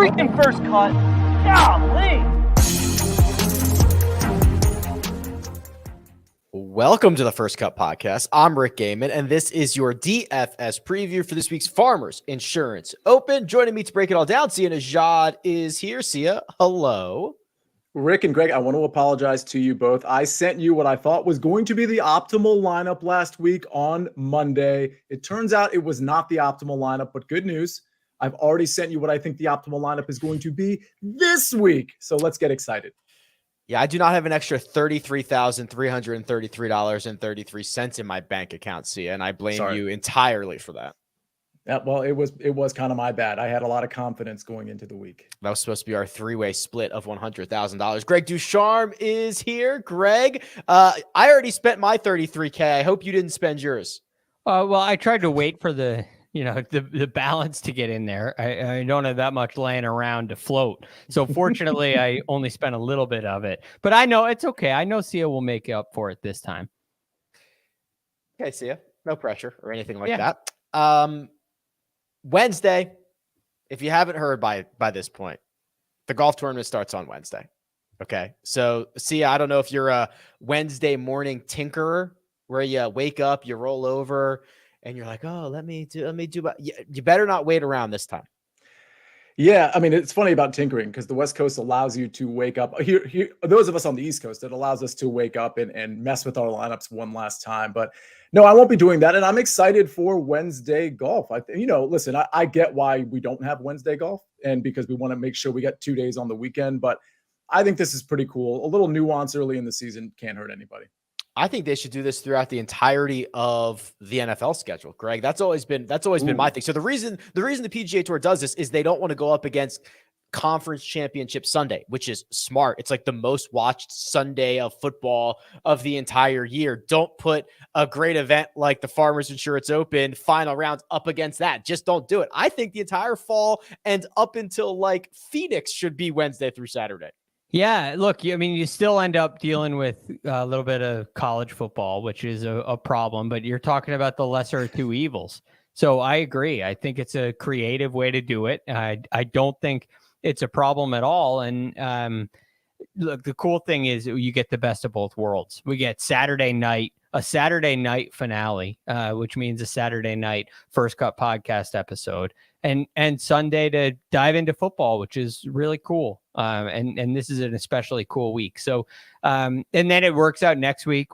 freaking first cut. Golly. Welcome to the First Cut Podcast. I'm Rick Gehman, and this is your DFS preview for this week's Farmers Insurance Open. Joining me to break it all down, Sia Nejad is here. Sia, hello. Rick and Greg, I want to apologize to you both. I sent you what I thought was going to be the optimal lineup last week on Monday. It turns out it was not the optimal lineup, but good news. I've already sent you what I think the optimal lineup is going to be this week. So let's get excited. Yeah, I do not have an extra $33,333.33 in my bank account, Sia, and I blame you entirely for that. Yeah, well, it was kind of my bad. I had a lot of confidence going into the week. That was supposed to be our three-way split of $100,000. Greg DuCharme is here. Greg, I already spent my $33K. I hope you didn't spend yours. Well, I tried to wait for the balance to get in there. I don't have that much laying around to float. So fortunately, I only spent a little bit of it. But I know it's okay. I know Sia will make up for it this time. Okay, Sia. No pressure or anything like that. Wednesday, if you haven't heard by this point, the golf tournament starts on Wednesday. Okay. So Sia, I don't know if you're a Wednesday morning tinkerer where you wake up, you roll over and you're like, oh, let me do, you better not wait around this time. Yeah. I mean, it's funny about tinkering because the West Coast allows you to wake up here. Those of us on the East Coast, it allows us to wake up and mess with our lineups one last time, but no, I won't be doing that. And I'm excited for Wednesday golf. Listen, I get why we don't have Wednesday golf and because we want to make sure we get 2 days on the weekend, but I think this is pretty cool. A little nuance early in the season can't hurt anybody. I think they should do this throughout the entirety of the NFL schedule, Greg. That's always been my thing. So the reason the PGA Tour does this is they don't want to go up against Conference Championship Sunday, which is smart. It's like the most watched Sunday of football of the entire year. Don't put a great event like the Farmers Insurance Open final rounds up against that. Just don't do it. I think the entire fall and up until like Phoenix should be Wednesday through Saturday. Yeah, look, I mean, you still end up dealing with a little bit of college football, which is a problem, but you're talking about the lesser of two evils. So I agree. I think it's a creative way to do it. I don't think it's a problem at all. And look, the cool thing is you get the best of both worlds. We get a Saturday night finale, which means a Saturday night First Cut podcast episode, and Sunday to dive into football, which is really cool. And this is an especially cool week. So, and then it works out next week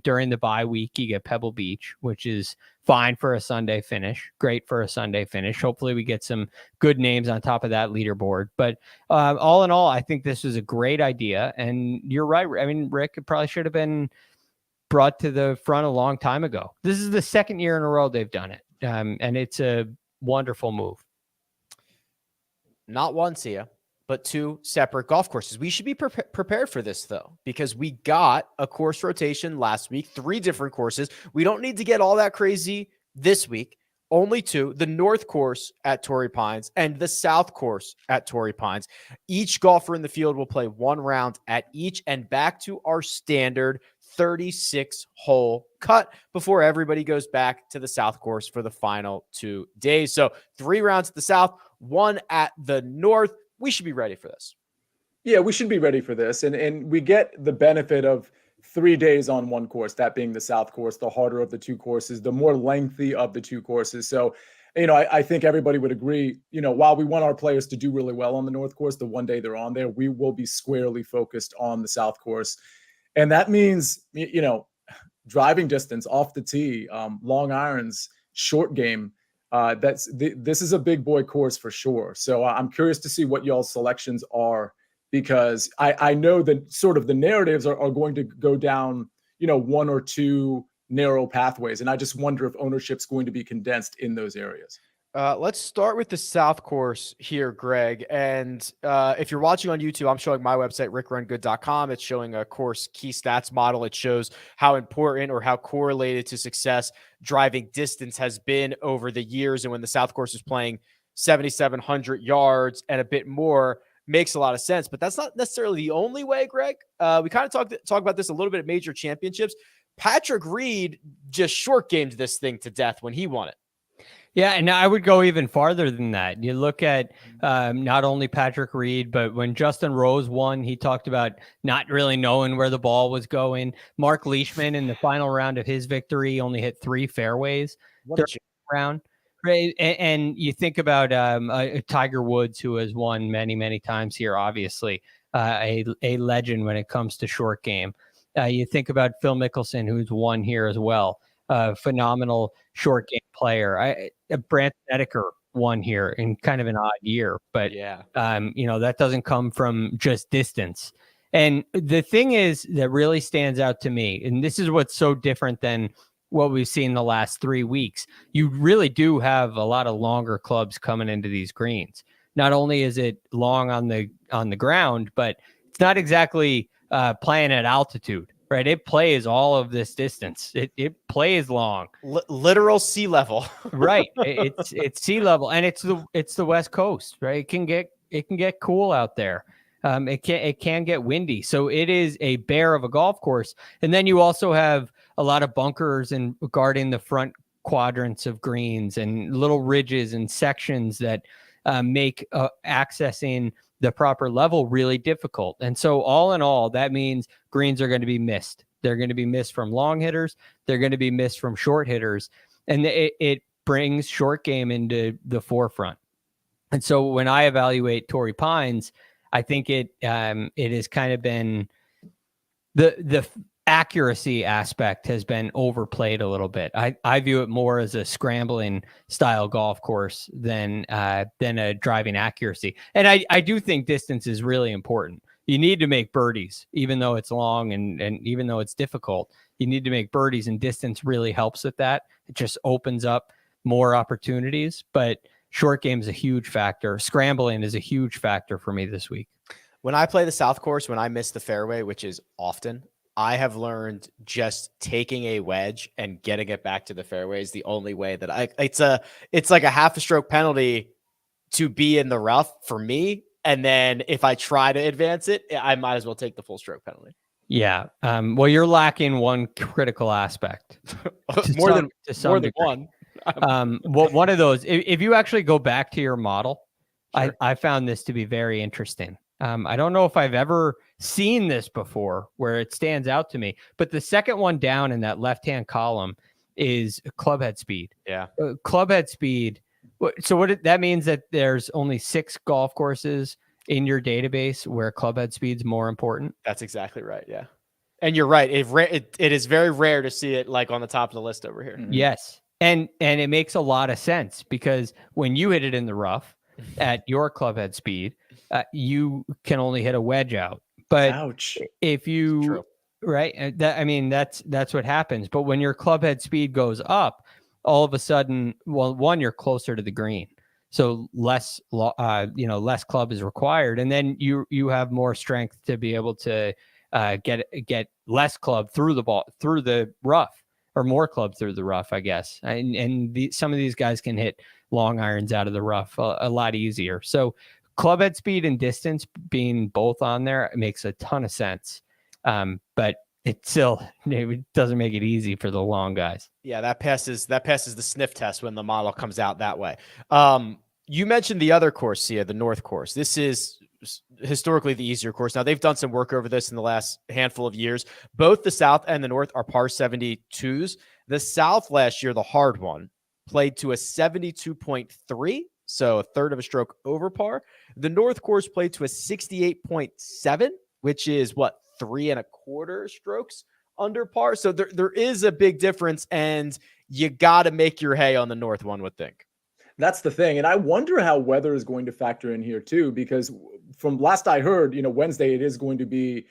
during the bye week, you get Pebble Beach, which is fine for a Sunday finish. Great for a Sunday finish. Hopefully we get some good names on top of that leaderboard. But all in all, I think this was a great idea. And you're right. I mean, Rick, it probably should have been brought to the front a long time ago. This is the second year in a row they've done it. And it's a wonderful move. Not one, Sia, but two separate golf courses. We should be prepared for this, though, because we got a course rotation last week, 3 different courses. We don't need to get all that crazy this week. Only 2, the North Course at Torrey Pines and the South Course at Torrey Pines. Each golfer in the field will play 1 round at each and back to our standard 36-hole cut before everybody goes back to the South Course for the final 2 days. So 3 rounds at the South, 1 at the North. We should be ready for this. Yeah, we should be ready for this. And we get the benefit of 3 days on one course, that being the South Course, the harder of the 2 courses, the more lengthy of the 2 courses. So, I think everybody would agree, while we want our players to do really well on the North Course, the one day they're on there, we will be squarely focused on the South Course. And that means, driving distance off the tee, long irons, short game. This is a big boy course for sure. So I'm curious to see what y'all's selections are, because I know that sort of the narratives are going to go down, 1 or 2 narrow pathways. And I just wonder if ownership's going to be condensed in those areas. Let's start with the South Course here, Greg. And if you're watching on YouTube, I'm showing my website, rickrungood.com. It's showing a course key stats model. It shows how important or how correlated to success driving distance has been over the years. And when the South Course is playing 7,700 yards and a bit more, makes a lot of sense. But that's not necessarily the only way, Greg. We kind of talk about this a little bit at major championships. Patrick Reed just short gamed this thing to death when he won it. Yeah, and I would go even farther than that. You look at not only Patrick Reed, but when Justin Rose won, he talked about not really knowing where the ball was going. Mark Leishman in the final round of his victory only hit 3 fairways during the round. Right, and you think about Tiger Woods, who has won many, many times here, obviously a legend when it comes to short game. You think about Phil Mickelson, who's won here as well. Phenomenal short game player. Brant Snedeker won here in kind of an odd year, but that doesn't come from just distance. And the thing is that really stands out to me, and this is what's so different than what we've seen the last 3 weeks. You really do have a lot of longer clubs coming into these greens. Not only is it long on the ground, but it's not exactly playing at altitude. Right, it plays all of this distance. It plays long, literal sea level. Right, it's sea level, and it's the West Coast. Right, it can get cool out there. It can get windy, so it is a bear of a golf course. And then you also have a lot of bunkers and guarding the front quadrants of greens and little ridges and sections that make accessing the proper level really difficult. And so all in all, that means greens are going to be missed. They're going to be missed from long hitters. They're going to be missed from short hitters. And it brings short game into the forefront. And so when I evaluate Torrey Pines, I think it has kind of been the accuracy aspect has been overplayed a little bit. I view it more as a scrambling style golf course than a driving accuracy. And I do think distance is really important. You need to make birdies, even though it's long and even though it's difficult. You need to make birdies, and distance really helps with that. It just opens up more opportunities. But short game is a huge factor. Scrambling is a huge factor for me this week. When I play the South Course, when I miss the fairway, which is often, I have learned just taking a wedge and getting it back to the fairway is the only way that it's like a half a stroke penalty to be in the rough for me. And then if I try to advance it, I might as well take the full stroke penalty. Yeah. Well, you're lacking one critical aspect. more than one. Well, one of those, if you actually go back to your model, Sure. I found this to be very interesting. I don't know if I've ever seen this before where it stands out to me, but the second one down in that left-hand column is clubhead speed. Yeah. Clubhead speed. So that means that there's only 6 golf courses in your database where clubhead speed's more important. That's exactly right. Yeah. And you're right. It is very rare to see it like on the top of the list over here. Mm-hmm. Yes. And it makes a lot of sense because when you hit it in the rough at your clubhead speed, you can only hit a wedge out. But ouch. If you, right, that's what happens. But when your clubhead speed goes up, all of a sudden, well, one, you're closer to the green. So less club is required. And then you have more strength to be able to get less club through the rough, or more club through the rough, I guess. And some of these guys can hit long irons out of the rough a lot easier. So clubhead speed and distance being both on there, it makes a ton of sense. But it doesn't make it easy for the long guys. Yeah, that passes the sniff test when the model comes out that way. You mentioned the other course, Sia, the North Course. This is historically the easier course. Now, they've done some work over this in the last handful of years. Both the South and the North are par 72s. The South last year, the hard one, played to a 72.3, so a third of a stroke over par. The North Course played to a 68.7, which is 3 1/4 strokes under par. So there is a big difference, and you got to make your hay on the North, one would think. That's the thing. And I wonder how weather is going to factor in here too, because from last I heard, Wednesday, it is going to be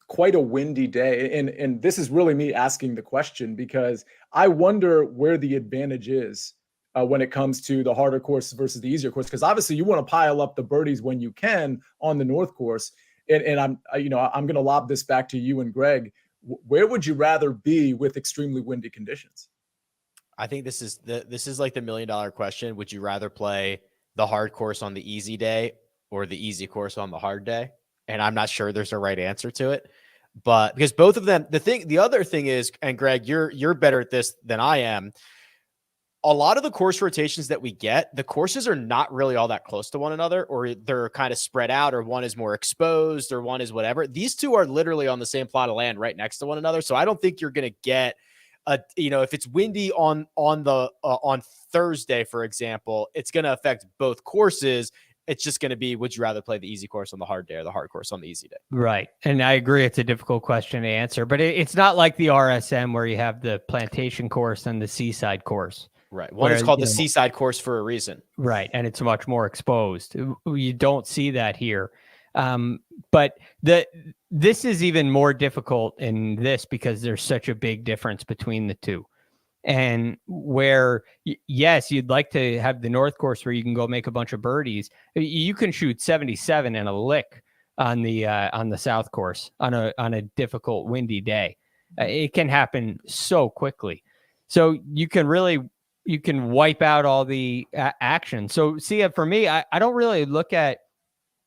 quite a windy day. And this is really me asking the question, because I wonder where the advantage is when it comes to the harder course versus the easier course. Because obviously you want to pile up the birdies when you can on the North Course. And I'm going to lob this back to you and Greg. Where would you rather be with extremely windy conditions? I think this is like the $1 million question. Would you rather play the hard course on the easy day or the easy course on the hard day? And I'm not sure there's a right answer to it, but because both of them, the other thing is, and Greg, you're better at this than I am. a lot of the course rotations that we get, the courses are not really all that close to one another, or they're kind of spread out, or one is more exposed, or one is whatever. These two are literally on the same plot of land right next to one another. So I don't think you're going to get if it's windy on Thursday, for example, it's going to affect both courses. It's just going to be, would you rather play the easy course on the hard day or the hard course on the easy day? Right. And I agree. It's a difficult question to answer, but it's not like the RSM where you have the plantation course and the seaside course. Right. One is called the seaside course for a reason. Right. And it's much more exposed. You don't see that here. But this is even more difficult in this because there's such a big difference between the two. And where, yes, you'd like to have the North Course where you can go make a bunch of birdies. You can shoot 77 and a lick on the South Course on a difficult windy day. It can happen so quickly. So you can wipe out all the action. So see, for me, I don't really look at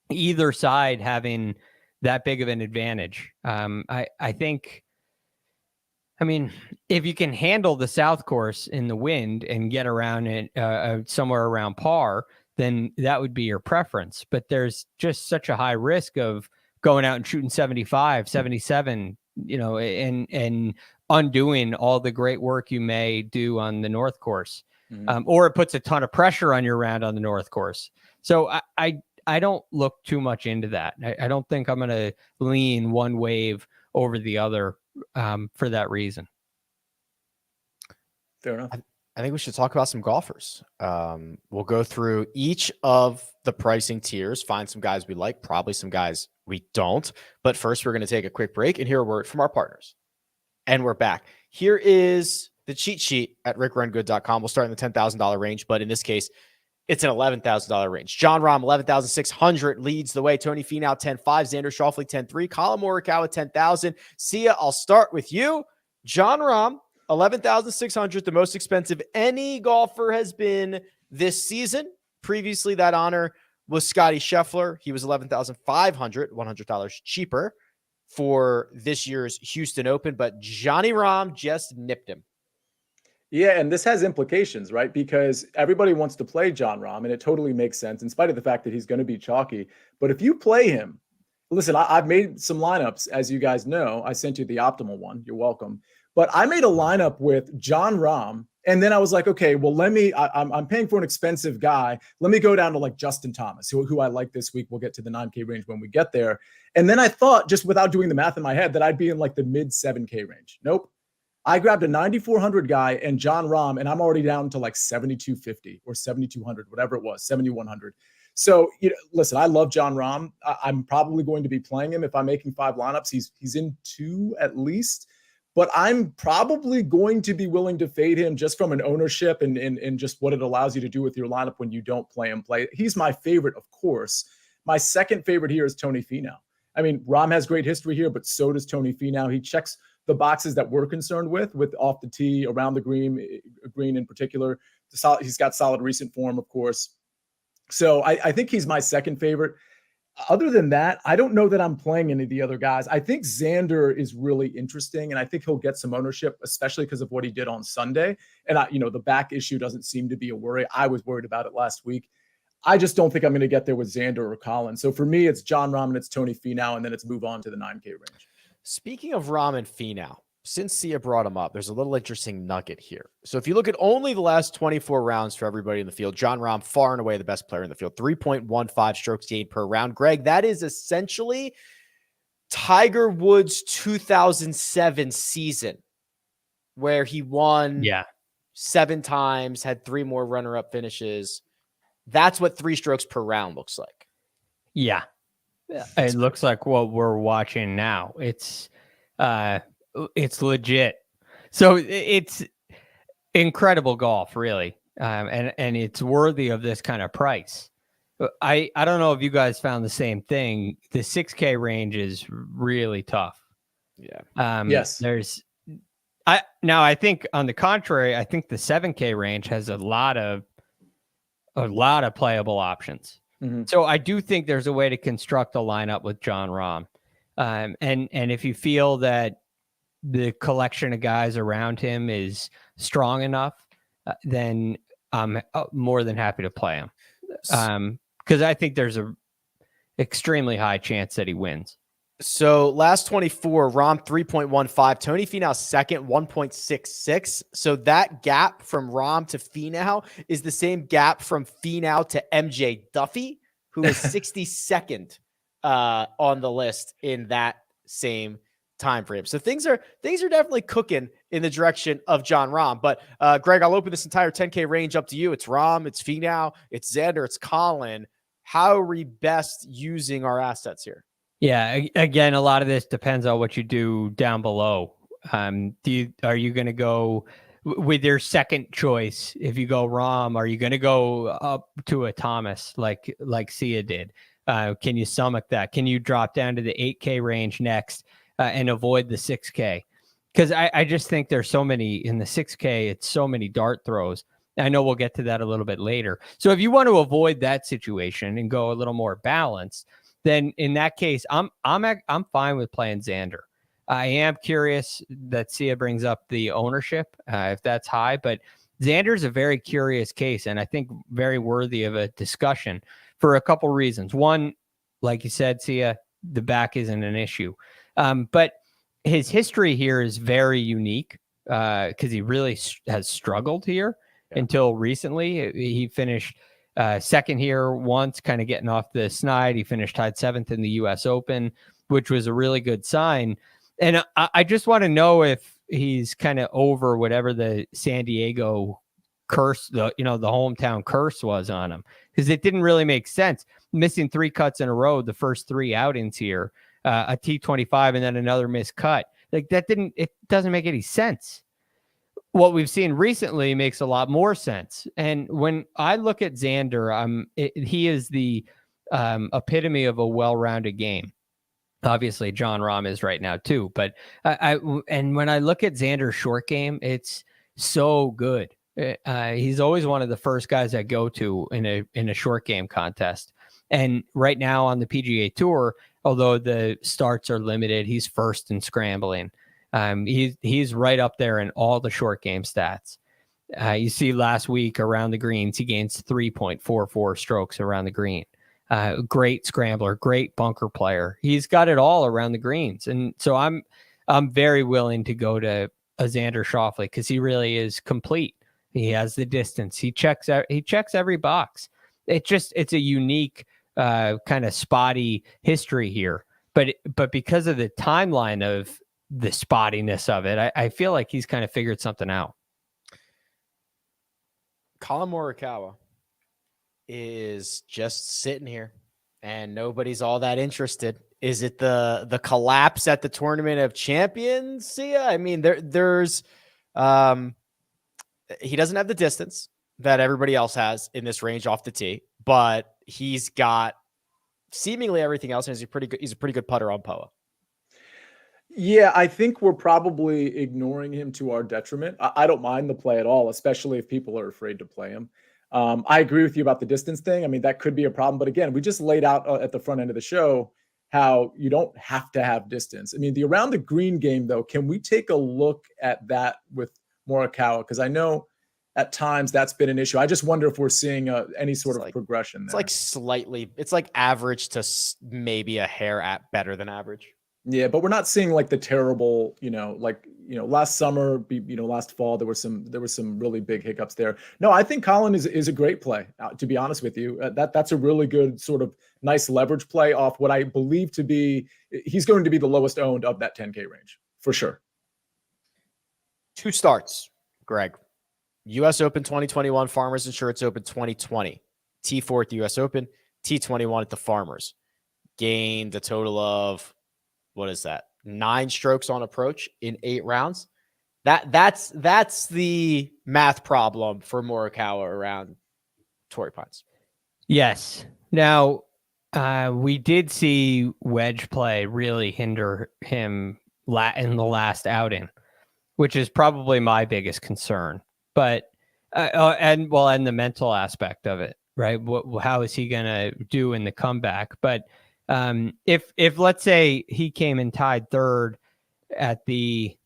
either side having that big of an advantage. I think, if you can handle the South Course in the wind and get around it somewhere around par, then that would be your preference. But there's just such a high risk of going out and shooting 75, 77, and undoing all the great work you may do on the North Course. Or it puts a ton of pressure on your round on the North Course. So I don't look too much into that. I don't think I'm going to lean one wave over the other for that reason. Fair enough. I think we should talk about some golfers. We'll go through each of the pricing tiers, find some guys we like, probably some guys we don't. But first, we're going to take a quick break and hear a word from our partners. And we're back. Here is the cheat sheet at rickrungood.com. We'll start in the $10,000 range, but in this case, it's an $11,000 range. John Rahm, 11,600 leads the way. Tony Finau, 10.5. Xander Schauffele, 10.3. Colin Morikawa, 10,000. Sia, I'll start with you. John Rahm, 11,600, the most expensive any golfer has been this season. Previously, that honor was Scotty Scheffler. He was 11,500, $100 cheaper for this year's Houston Open, but Johnny Rahm just nipped him. Yeah, and this has implications, right? Because everybody wants to play John Rahm, and it totally makes sense in spite of the fact that he's going to be chalky. But if you play him, listen, I've made some lineups, as you guys know. I sent you the optimal one. You're welcome. But I made a lineup with John Rahm, and then I was like, okay, well, I'm paying for an expensive guy. Let me go down to like Justin Thomas, who I like this week. We'll get to the 9K range when we get there. And then I thought, just without doing the math in my head, that I'd be in like the mid 7K range. Nope. I grabbed a 9,400 guy and John Rahm, and I'm already down to like 7,250 or 7,200, whatever it was, 7,100. So, listen, I love John Rahm. I'm probably going to be playing him if I'm making 5 lineups. He's in 2 at least, but I'm probably going to be willing to fade him just from an ownership and just what it allows you to do with your lineup when you don't play him. He's my favorite, of course. My second favorite here is Tony Finau. Rahm has great history here, but so does Tony Finau. He checks the boxes that we're concerned with off the tee, around the green in particular. He's got solid recent form, of course. So I think he's my second favorite. Other than that, I don't know that I'm playing any of the other guys. I think Xander is really interesting, and I think he'll get some ownership, especially because of what he did on Sunday. And the back issue doesn't seem to be a worry. I was worried about it last week. I just don't think I'm going to get there with Xander or Colin. So for me, it's John Rahm and it's Tony Finau, and then it's move on to the 9K range. Speaking of Rahm and Finau, since Sia brought him up, there's a little interesting nugget here. So if you look at only the last 24 rounds for everybody in the field, John Rahm far and away the best player in the field, 3.15 strokes gained per round. Greg, that is essentially Tiger Woods' 2007 season where he won 7 times, had 3 more runner-up finishes. That's what 3 strokes per round looks like. Yeah. It looks like what we're watching now. It's legit. So it's incredible golf, really. And it's worthy of this kind of price. I don't know if you guys found the same thing. The 6K range is really tough. Yeah. Yes. I think on the contrary, I think the 7K range has a lot of playable options. Mm-hmm. So I do think there's a way to construct a lineup with John Rahm. And if you feel that the collection of guys around him is strong enough, then I'm more than happy to play him. Because I think there's a extremely high chance that he wins. So last 24, Rahm 3.15, Tony Finau second, 1.66. So that gap from Rahm to Finau is the same gap from Finau to MJ Duffy, who is 62nd on the list in that same time frame. So things are definitely cooking in the direction of Jon Rahm. But Greg, I'll open this entire 10K range up to you. It's Rahm, it's Finau, it's Xander, it's Colin. How are we best using our assets here? Yeah, again, a lot of this depends on what you do down below. Are you going to go with your second choice? If you go Rahm, are you going to go up to a Thomas like Sia did? Can you stomach that? Can you drop down to the 8K range next and avoid the 6K? Because I just think there's so many in the 6K. It's so many dart throws. I know we'll get to that a little bit later. So if you want to avoid that situation and go a little more balanced, then in that case, I'm fine with playing Xander. I am curious that Sia brings up the ownership, if that's high, but Xander's a very curious case, and I think very worthy of a discussion for a couple reasons. One, like you said, Sia, the back isn't an issue, but his history here is very unique because he really has struggled here until recently. He finished second here once, kind of getting off the snide. He finished tied 7th in the U.S. Open, which was a really good sign. And I just want to know if he's kind of over whatever the San Diego curse, the hometown curse was on him, because it didn't really make sense. Missing 3 cuts in a row, the first 3 outings here, a T25 and then another missed cut. Like it doesn't make any sense. What we've seen recently makes a lot more sense. And when I look at Xander, he is the epitome of a well-rounded game. Obviously, Jon Rahm is right now too. But and when I look at Xander's short game, it's so good. He's always one of the first guys I go to in a short game contest. And right now on the PGA Tour, although the starts are limited, he's first in scrambling. He's right up there in all the short game stats. You see last week around the greens, he gains 3.44 strokes around the green. Great scrambler, great bunker player. He's got it all around the greens. And so I'm very willing to go to a Xander Schauffele because he really is complete. He has the distance. He checks every box. It's a unique kind of spotty history here. But because of the timeline of the spottiness of it, I feel like he's kind of figured something out. Colin Morikawa is just sitting here and nobody's all that interested. Is it the collapse at the Tournament of Champions? Sia? I mean, there's he doesn't have the distance that everybody else has in this range off the tee, but he's got seemingly everything else, and he's a pretty good putter on POA. Yeah, I think we're probably ignoring him to our detriment. I don't mind the play at all, especially if people are afraid to play him. I agree with you about the distance thing. I mean, that could be a problem. But again, we just laid out at the front end of the show how you don't have to have distance. I mean, the around the green game, though, can we take a look at that with Morikawa? Because I know at times that's been an issue. I just wonder if we're seeing any sort of progression there. It's like average to maybe a hair at better than average. Yeah, but we're not seeing like the terrible, last summer, last fall, there were some really big hiccups there. No, I think Colin is a great play, to be honest with you. That's a really good sort of nice leverage play off what I believe to be, he's going to be the lowest owned of that 10K range for sure. 2 starts, Greg. U.S. Open 2021, Farmers Insurance Open 2020. T4 at the U.S. Open, T21 at the Farmers. Gained a total of, what is that? 9 strokes on approach in 8 rounds. That's the math problem for Morikawa around Torrey Pines. Yes. Now, we did see wedge play really hinder him in the last outing, which is probably my biggest concern. But and the mental aspect of it, right? How is he going to do in the comeback? But if let's say he came and tied third at the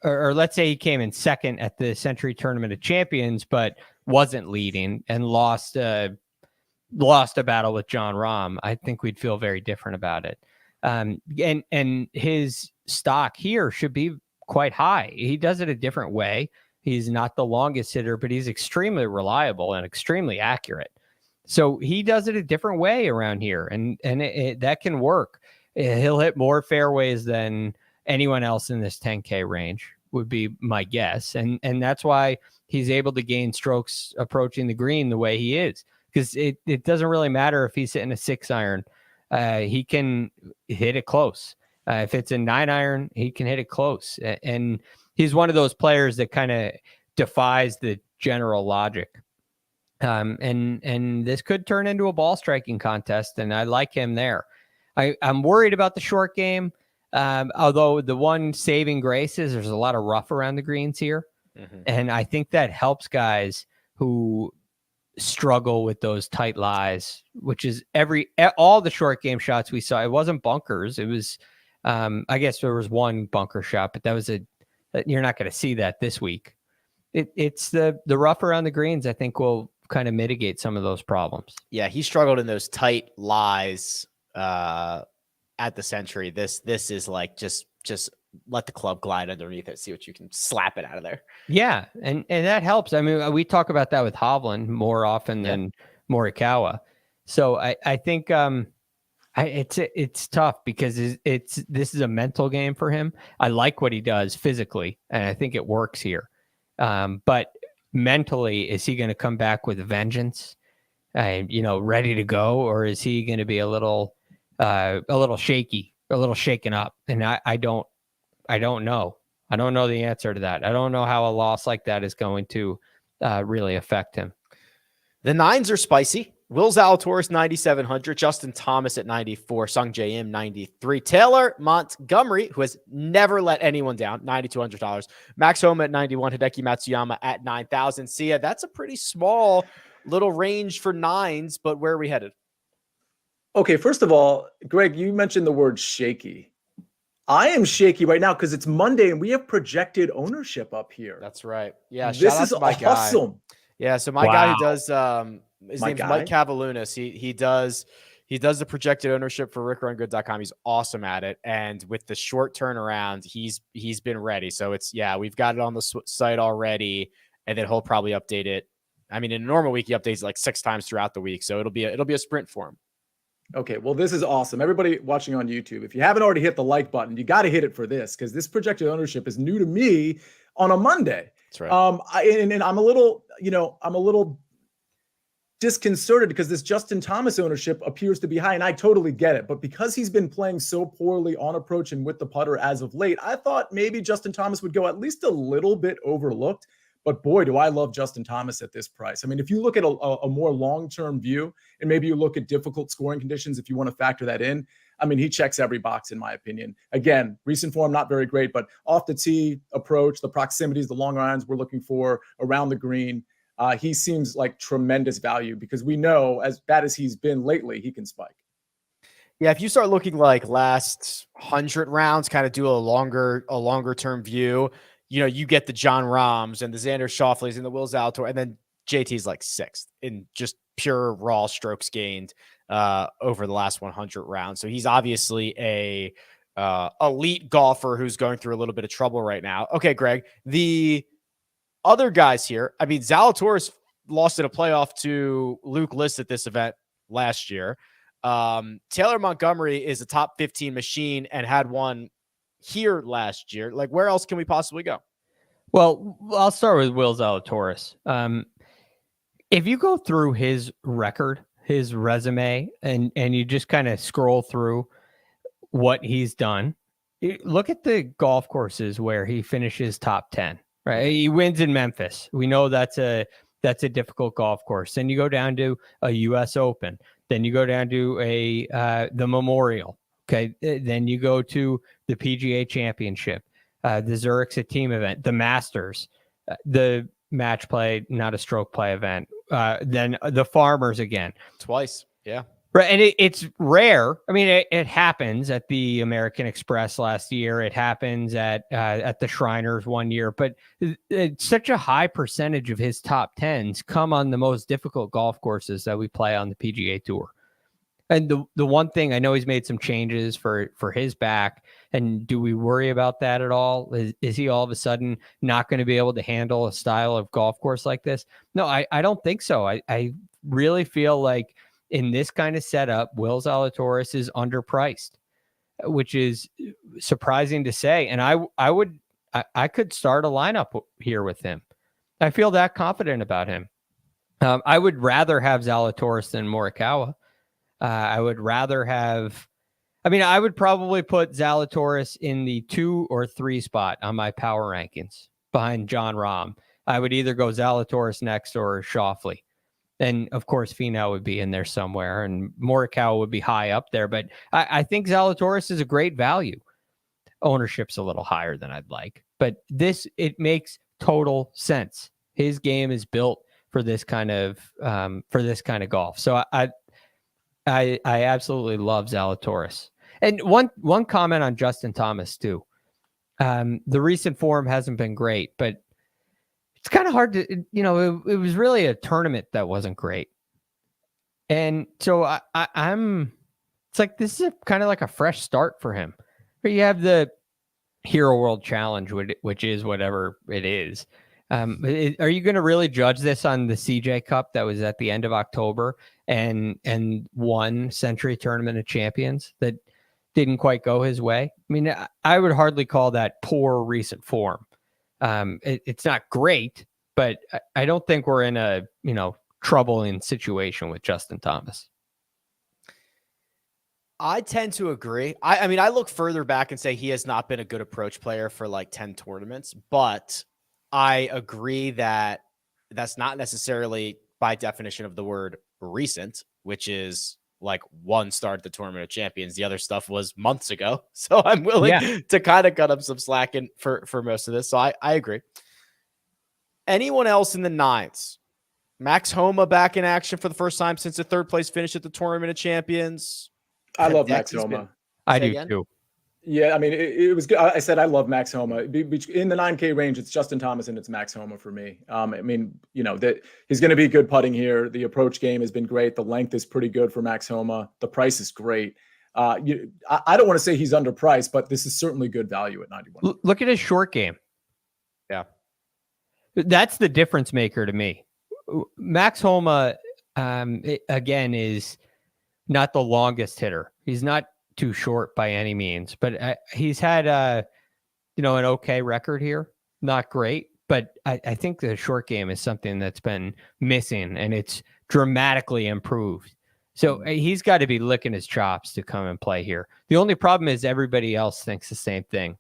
or let's say he came in second at the Century Tournament of Champions, but wasn't leading and lost a battle with Jon Rahm, I think we'd feel very different about it. And his stock here should be quite high. He does it a different way. He's not the longest hitter, but he's extremely reliable and extremely accurate. So he does it a different way around here, and that can work. He'll hit more fairways than anyone else in this 10K range, would be my guess. And that's why he's able to gain strokes approaching the green the way he is, because it doesn't really matter if he's hitting a 6-iron. He can hit it close. If it's a 9-iron, he can hit it close. And he's one of those players that kind of defies the general logic. And this could turn into a ball striking contest, and I like him there. I'm worried about the short game. Although the one saving grace is there's a lot of rough around the greens here. Mm-hmm. And I think that helps guys who struggle with those tight lies, which is all the short game shots we saw. It wasn't bunkers. It was, I guess there was one bunker shot, but that you're not going to see that this week. It's the rough around the greens, I think, will kind of mitigate some of those problems. Yeah, he struggled in those tight lies at the Century. This is like just let the club glide underneath it, see what you can slap it out of there. Yeah, and that helps. I mean, we talk about that with Hovland more often than Morikawa. So I think it's tough because this is a mental game for him. I like what he does physically, and I think it works here. But mentally, is he going to come back with a vengeance, ready to go, or is he going to be a little shaky, a little shaken up? And I don't know. I don't know the answer to that. I don't know how a loss like that is going to really affect him. The nines are spicy. Will Zalatoris 9,700, Justin Thomas at 94, Sung J M 93, Taylor Montgomery, who has never let anyone down, $9,200, Max Homa at 91, Hideki Matsuyama at 9,000. Sia, that's a pretty small little range for nines, but where are we headed? Okay, first of all, Greg, you mentioned the word shaky. I am shaky right now because it's Monday and we have projected ownership up here. That's right. Yeah, this is awesome. Guy. Yeah, so my guy who does his name's Mike Cavalunas. He does the projected ownership for rickrungood.com. He's awesome at it, and with the short turnaround, he's been ready. So we've got it on the site already, and then he'll probably update it. I mean, in a normal week, he updates like 6 times throughout the week, so it'll be a sprint for him. Okay, well, this is awesome. Everybody watching on YouTube, if you haven't already hit the like button, you got to hit it for this, because this projected ownership is new to me on a Monday. That's right. And I'm a little disconcerted because this Justin Thomas ownership appears to be high, and I totally get it. But because he's been playing so poorly on approach and with the putter as of late, I thought maybe Justin Thomas would go at least a little bit overlooked. But boy, do I love Justin Thomas at this price. I mean, if you look at a more long-term view, and maybe you look at difficult scoring conditions, if you want to factor that in, I mean, he checks every box in my opinion. Again, recent form, not very great, but off the tee approach, the proximities, the long irons we're looking for around the green, he seems like tremendous value because we know as bad as he's been lately, he can spike. Yeah, if you start looking like last 100 rounds, kind of do a longer term view, you get the Jon Rahms and the Xander Schauffele's and the Will Zalatoris, and then JT's like 6th in just pure raw strokes gained over the last 100 rounds. So he's obviously a elite golfer who's going through a little bit of trouble right now. Okay, Greg, the other guys here, I mean, Zalatoris lost in a playoff to Luke List at this event last year. Taylor Montgomery is a top 15 machine and had one here last year. Like, where else can we possibly go? Well, I'll start with Will Zalatoris. If you go through his record, his resume, and you just kind of scroll through what he's done, look at the golf courses where he finishes top 10, right? He wins in Memphis. We know that's a difficult golf course. Then you go down to a US Open. Then you go down to the Memorial. Okay. Then you go to the PGA Championship, the Zurich's a team event, the Masters, the match play, not a stroke play event. Then the Farmers again. Twice. Yeah. Right. And it's rare. I mean, it happens at the American Express last year. It happens at the Shriners one year, but it's such a high percentage of his top 10s come on the most difficult golf courses that we play on the PGA Tour. And the one thing I know, he's made some changes for his back. And do we worry about that at all? Is he all of a sudden not going to be able to handle a style of golf course like this? No, I don't think so. I really feel like in this kind of setup, Will Zalatoris is underpriced, which is surprising to say. And I could start a lineup here with him. I feel that confident about him. I would rather have Zalatoris than Morikawa. I would probably put Zalatoris in the 2 or 3 spot on my power rankings behind Jon Rahm. I would either go Zalatoris next or Schauffele. And of course, Finau would be in there somewhere, and Morikawa would be high up there. But I think Zalatoris is a great value. Ownership's a little higher than I'd like, but it makes total sense. His game is built for this kind of golf. So I absolutely love Zalatoris. And one comment on Justin Thomas too. The recent form hasn't been great, but it's kind of hard to, it was really a tournament that wasn't great. And so it's like, this is kind of like a fresh start for him. But you have the Hero World Challenge, which is whatever it is. Are you going to really judge this on the CJ Cup that was at the end of October and won Century Tournament of Champions that didn't quite go his way? I mean, I would hardly call that poor recent form. It's not great, but I don't think we're in a, troubling situation with Justin Thomas. I tend to agree. I mean, I look further back and say he has not been a good approach player for like 10 tournaments, but I agree that that's not necessarily by definition of the word recent, which is like one start at the Tournament of Champions. The other stuff was months ago. So I'm willing to kind of cut up some slack for most of this. So I agree. Anyone else in the 9s? Max Homa back in action for the first time since the 3rd place finish at the Tournament of Champions. I love Max Homa. I do too. Yeah, I mean, it was good. I said I love Max Homa. In the 9K range, it's Justin Thomas and it's Max Homa for me. I mean, that he's going to be good putting here. The approach game has been great. The length is pretty good for Max Homa. The price is great. I don't want to say he's underpriced, but this is certainly good value at 91. Look at his short game. Yeah. That's the difference maker to me. Max Homa, again, is not the longest hitter. He's not too short by any means, but he's had an okay record here. Not great, but I think the short game is something that's been missing, and it's dramatically improved. So he's got to be licking his chops to come and play here. The only problem is everybody else thinks the same thing.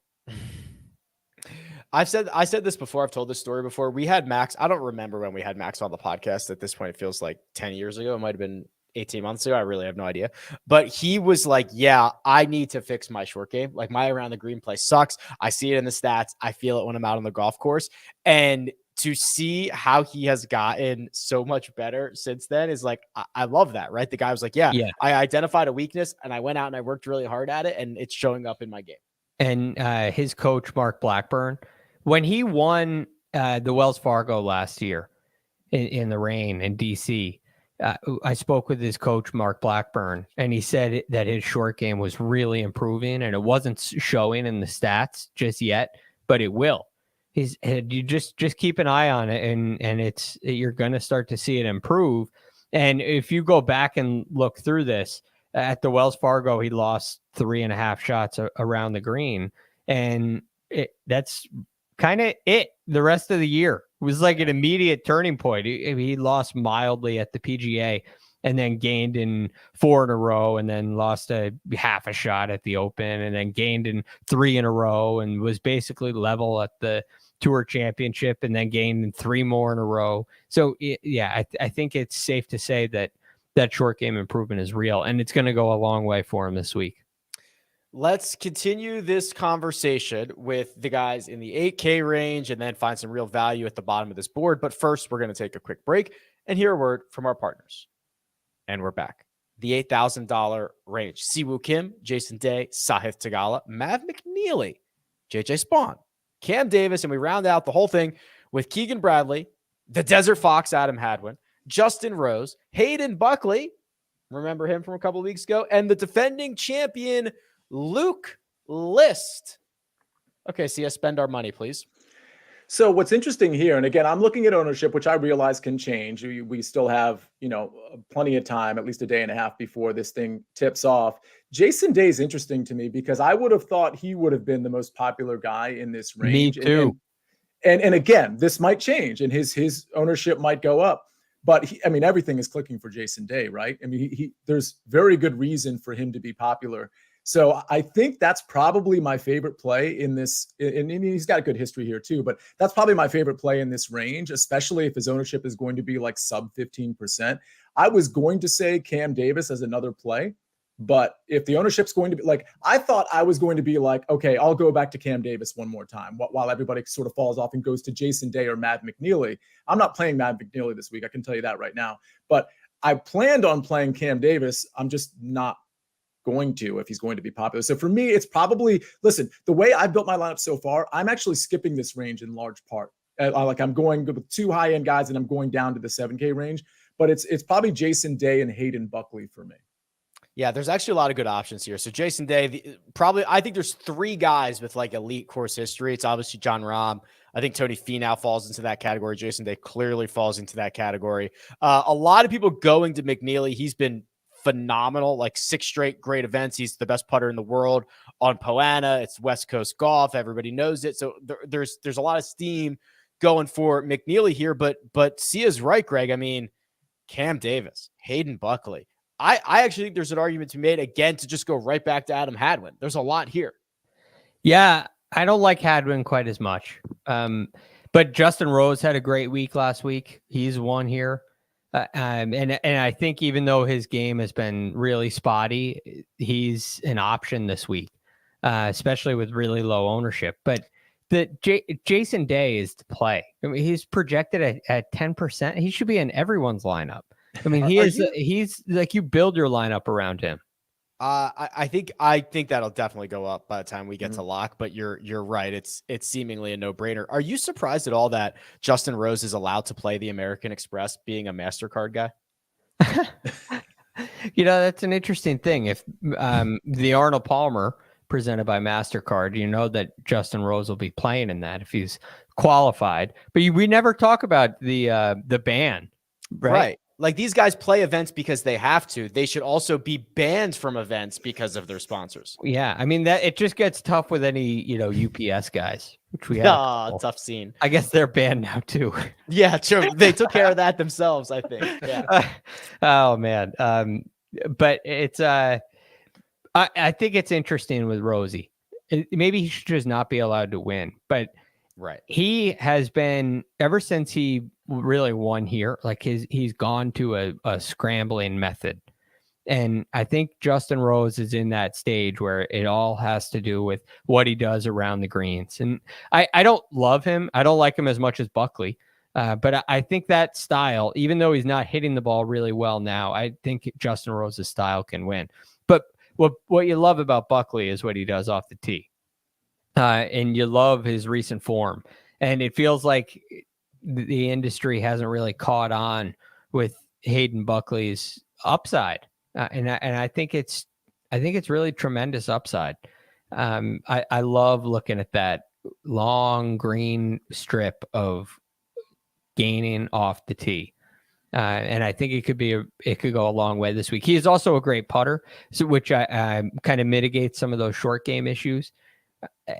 I said this before. I've told this story before. We had Max. I don't remember when we had Max on the podcast. At this point, it feels like 10 years ago. It might have been 18 months ago. I really have no idea. But he was like, yeah, I need to fix my short game. Like, my around the green play sucks. I see it in the stats. I feel it when I'm out on the golf course. And to see how he has gotten so much better since then is like, I love that, right? The guy was like, yeah, I identified a weakness and I went out and I worked really hard at it, and it's showing up in my game. And his coach, Mark Blackburn, when he won the Wells Fargo last year in the rain in DC, I spoke with his coach, Mark Blackburn, and he said that his short game was really improving, and it wasn't showing in the stats just yet, but it will. You just keep an eye on it, and you're going to start to see it improve. And if you go back and look through this, at the Wells Fargo, he lost 3.5 shots around the green, and that's kind of it. The rest of the year was like an immediate turning point. He lost mildly at the PGA and then gained in 4 in a row, and then lost a half a shot at the Open, and then gained in 3 in a row, and was basically level at the Tour Championship, and then gained in 3 more in a row. So I think it's safe to say that short game improvement is real, and it's going to go a long way for him this week. Let's continue this conversation with the guys in the 8K range and then find some real value at the bottom of this board. But first, we're going to take a quick break and hear a word from our partners. And we're back. the $8,000 range. Siwoo Kim, Jason Day, Sahith Theegala, Mav McNeely, JJ Spawn, Cam Davis, and we round out the whole thing with Keegan Bradley, the Desert Fox, Adam Hadwin, Justin Rose, Hayden Buckley, remember him from a couple of weeks ago, and the defending champion, Luke List. Okay, so spend our money, please. So what's interesting here, and again, I'm looking at ownership, which I realize can change. We still have, plenty of time, at least a day and a half before this thing tips off. Jason Day is interesting to me because I would have thought he would have been the most popular guy in this range. Me too. And again, this might change and his ownership might go up. But everything is clicking for Jason Day, right? There's very good reason for him to be popular. So I think that's probably my favorite play in this. And he's got a good history here too, but that's probably my favorite play in this range, especially if his ownership is going to be like sub 15%. I was going to say Cam Davis as another play, but if the ownership's going to be like, I thought I was going to be like, okay, I'll go back to Cam Davis one more time while everybody sort of falls off and goes to Jason Day or Matt McNeely. I'm not playing Matt McNeely this week. I can tell you that right now, but I planned on playing Cam Davis. I'm just not going to if he's going to be popular. So for me, it's probably, listen, the way I've built my lineup so far, I'm actually skipping this range in large part. I'm going with two high-end guys and I'm going down to the 7K range, but it's probably Jason Day and Hayden Buckley for me. Yeah, there's actually a lot of good options here. So Jason Day, I think there's three guys with like elite course history. It's obviously John Rahm. I think Tony Finau falls into that category. Jason Day clearly falls into that category. A lot of people going to McNeely. He's been phenomenal, like 6 straight great events. He's the best putter in the world on Poana. It's West Coast golf. Everybody knows it. So there's a lot of steam going for McNeely here, but Sia's right, Greg. Cam Davis, Hayden Buckley. I actually think there's an argument to be made again to just go right back to Adam Hadwin. There's a lot here. Yeah, I don't like Hadwin quite as much. But Justin Rose had a great week last week. He's one here. And I think even though his game has been really spotty, he's an option this week, especially with really low ownership. But Jason Day is to play. He's projected at 10%. He should be in everyone's lineup. He's like, you build your lineup around him. I think that'll definitely go up by the time we get to lock, but you're right. It's seemingly a no-brainer. Are you surprised at all that Justin Rose is allowed to play the American Express being a MasterCard guy? That's an interesting thing. If the Arnold Palmer presented by MasterCard, that Justin Rose will be playing in that if he's qualified. But we never talk about the ban, right? Like these guys play events because they have to. They should also be banned from events because of their sponsors. Yeah, that it just gets tough with any UPS guys, which we have. Tough scene. I guess they're banned now too. Yeah, true. They took care of that themselves, I think. Yeah. Oh man. But it's I think it's interesting with Rosie. Maybe he should just not be allowed to win, but right. He has been, ever since he really won here, like he's gone to a scrambling method. And I think Justin Rose is in that stage where it all has to do with what he does around the greens. And I don't love him. I don't like him as much as Buckley. But I think that style, even though he's not hitting the ball really well now, I think Justin Rose's style can win. But what you love about Buckley is what he does off the tee. And you love his recent form. And it feels like the industry hasn't really caught on with Hayden Buckley's upside. And I think it's really tremendous upside. I love looking at that long green strip of gaining off the tee. And I think it could go a long way this week. He is also a great putter, which I kind of mitigates some of those short game issues.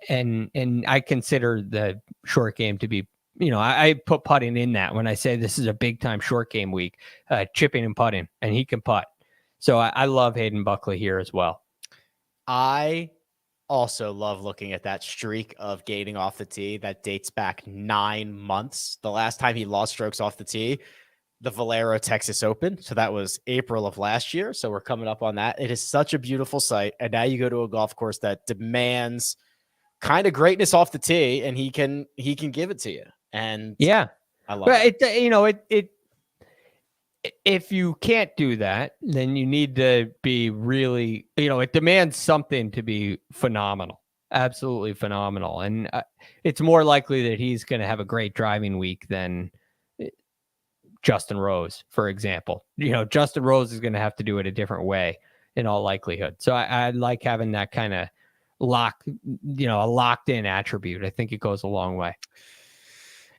And I consider the short game to be, I put putting in that when I say this is a big time short game week, chipping and putting, and he can putt. So I love Hayden Buckley here as well. I also love looking at that streak of gaining off the tee that dates back 9 months. The last time he lost strokes off the tee, the Valero Texas Open. So that was April of last year. So we're coming up on that. It is such a beautiful sight. And now you go to a golf course that demands kind of greatness off the tee, and he can give it to you. And yeah, I love it. if you can't do that, then you need to be really, it demands something to be phenomenal, absolutely phenomenal. And it's more likely that he's going to have a great driving week than Justin Rose, for example. Justin Rose is going to have to do it a different way in all likelihood. So I like having that kind of a locked in attribute. I think it goes a long way.